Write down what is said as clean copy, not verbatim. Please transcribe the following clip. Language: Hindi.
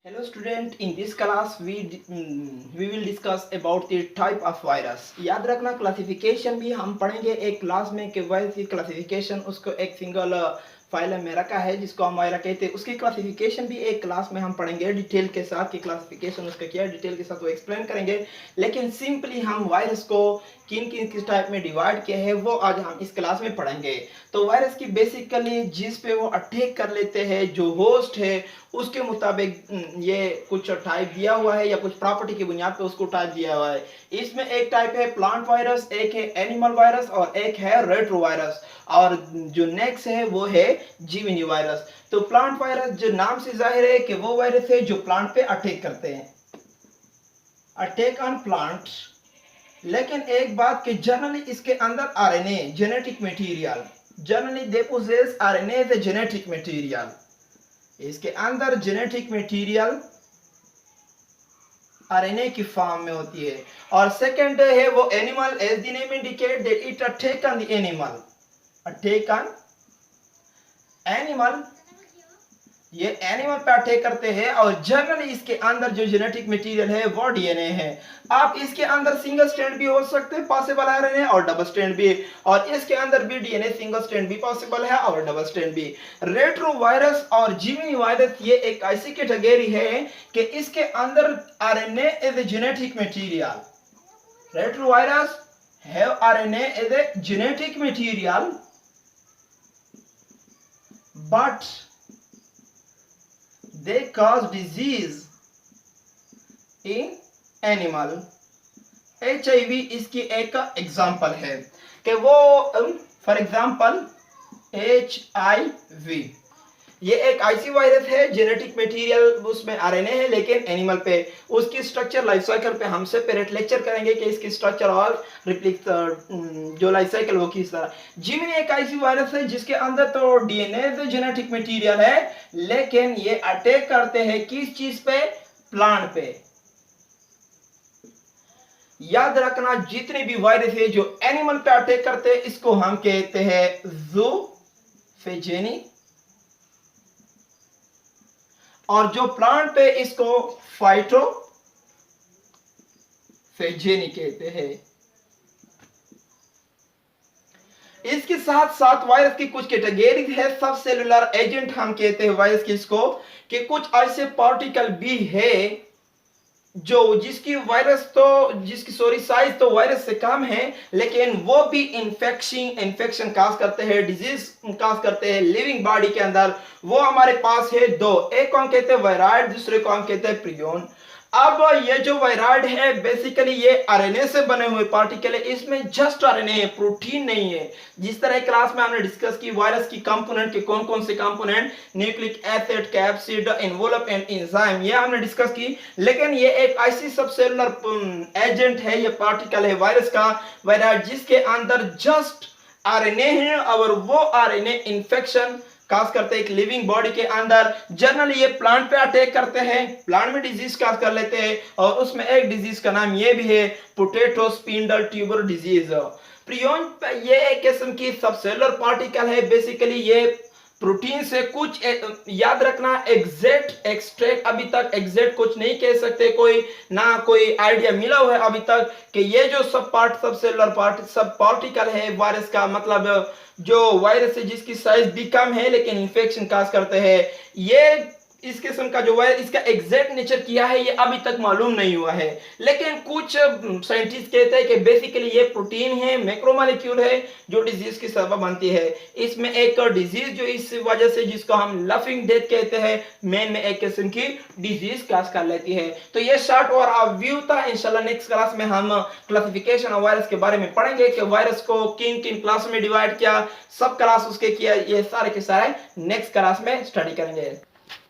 Hello student, in this class we will discuss about the type of virus. याद रखना क्लासिफिकेशन भी हम पढ़ेंगे एक क्लास में कि वायरस की क्लासिफिकेशन उसको एक सिंगल फाइल में रखा है जिसको हम वायरस कहते हैं, उसकी क्लासिफिकेशन भी एक क्लास में हम पढ़ेंगे डिटेल के साथ कि क्लासिफिकेशन उसका क्या है, डिटेल के साथ वो एक्सप्लेन करेंगे। लेकिन सिंपली हम वायरस को किन किन किस टाइप में डिवाइड किया है वो आज हम इस क्लास में पढ़ेंगे। तो वायरस की बेसिकली जिस पे वो अटैक कर लेते हैं, जो होस्ट है उसके मुताबिक ये कुछ टाइप दिया हुआ है या कुछ प्रॉपर्टी की बुनियाद पे उसको टाइप दिया हुआ है। इसमें एक टाइप है प्लांट वायरस, एक है एनिमल वायरस और एक है रेट्रोवायरस, और जो नेक्स्ट है वो है जीविनी वायरस। तो प्लांट वायरस जो नाम से जाहिर है कि वो वायरस है जो प्लांट पे अटैक करते हैं, अटैक ऑन प्लांट। लेकिन एक बात कि जनरली इसके अंदर RNA genetic material, generally they possess RNA as a genetic material, इसके अंदर जेनेटिक मटेरियल आरएनए की फॉर्म में होती है। और सेकंड है वो animal, as the name indicate that it attack on the animal, attack on animal, ये एनिमल पे अटैक करते हैं। और जनरली इसके अंदर जो जेनेटिक मटेरियल है वो डीएनए है। आप इसके अंदर सिंगल स्ट्रैंड भी हो सकते हैं पॉसिबल आरएनए और डबल स्ट्रैंड भी, और इसके अंदर भी डीएनए सिंगल स्ट्रैंड भी पॉसिबल है और डबल स्ट्रैंड भी। रेट्रोवायरस और जीविनी वायरस ये एक ऐसी कैटेगरी है कि इसके अंदर RNA is a genetic material. Retrovirus have RNA is a genetic material but they cause disease in animal। HIV इसकी एक एग्जांपल है कि वो फॉर एग्जांपल HIV ये एक ऐसी वायरस है, जेनेटिक मटेरियल उसमें आरएनए है लेकिन एनिमल पे, उसकी स्ट्रक्चर लाइफ साइकिल पे हम सेपरेट लेक्चर करेंगे कि इसकी स्ट्रक्चर और रिप्लिक जो लाइफ साइकिल वो किस तरह। जीविनी एक ऐसी वायरस है जिसके अंदर तो डीएनए जेनेटिक मटेरियल है लेकिन ये अटैक करते हैं किस चीज पे, प्लांट पे। याद रखना जितने भी वायरस है जो एनिमल पे अटैक करते हैं इसको हम कहते हैं ज़ूफेजेनी, और जो प्लांट पे इसको फाइटोफेजेनी कहते हैं। इसके साथ साथ वायरस की कुछ कैटेगरी है। सब सेलुलर एजेंट हम कहते हैं वायरस की इसको, कि कुछ ऐसे पार्टिकल भी है जो जिसकी साइज तो वायरस से कम है लेकिन वो भी इन्फेक्शन काज करते हैं, डिजीज काज करते हैं लिविंग बॉडी के अंदर। वो हमारे पास है दो, एक को हम कहते हैं वायराइड, दूसरे को हम कहते हैं प्रियोन। अब ये जो वायराइड है बेसिकली ये आरएनए से बने हुए पार्टिकल है, इसमें जस्ट आरएनए है, प्रोटीन नहीं है। जिस तरह क्लास में हमने डिस्कस की वायरस की कंपोनेंट के कौन कौन से component, nucleic acid, capsid, envelope and enzyme, ये हमने डिस्कस की। लेकिन ये एक ऐसी सबसेलुलर एजेंट है, ये पार्टिकल है वायरस का वायराइड, जिसके अंदर जस्ट आरएनए है और वो आरएनए इन्फेक्शन काज करते हैं एक लिविंग बॉडी के अंदर। जनरली ये प्लांट पे अटैक करते हैं, प्लांट में डिजीज काज कर लेते हैं, और उसमें एक डिजीज का नाम ये भी है potato spindle tuber disease. Prion ये एक किस्म की सबसेलुलर पार्टिकल है, बेसिकली ये प्रोटीन से कुछ याद रखना एग्जैक्ट एक्सट्रैक्ट अभी तक एग्जैक्ट कुछ नहीं कह सकते, कोई ना कोई आइडिया मिला हुआ है अभी तक कि ये जो सब पार्टिकल है वायरस का, मतलब जो वायरस है जिसकी साइज भी कम है लेकिन इन्फेक्शन काज करते हैं, ये इस किस्म का जो वायरस इसका एग्जैक्ट नेचर किया है ये अभी तक मालूम नहीं हुआ है। लेकिन कुछ साइंटिस्ट कहते हैं कि बेसिकली ये प्रोटीन है, मैक्रोमोलेक्यूल है जो डिजीज की सबब बनती है। इसमें एक डिजीज जो इस वजह से जिसको हम लफिंग डेथ कहते हैं, मेन में एक किस्म की डिजीज काज कर लेती है। तो ये शॉर्ट और व्यू था। इंशाल्लाह नेक्स्ट क्लास में हम क्लासिफिकेशन ऑफ वायरस के बारे में पढ़ेंगे कि वायरस को किन किन क्लास में डिवाइड किया, सब क्लास उसके किया, ये सारे के सारे नेक्स्ट क्लास में स्टडी करेंगे।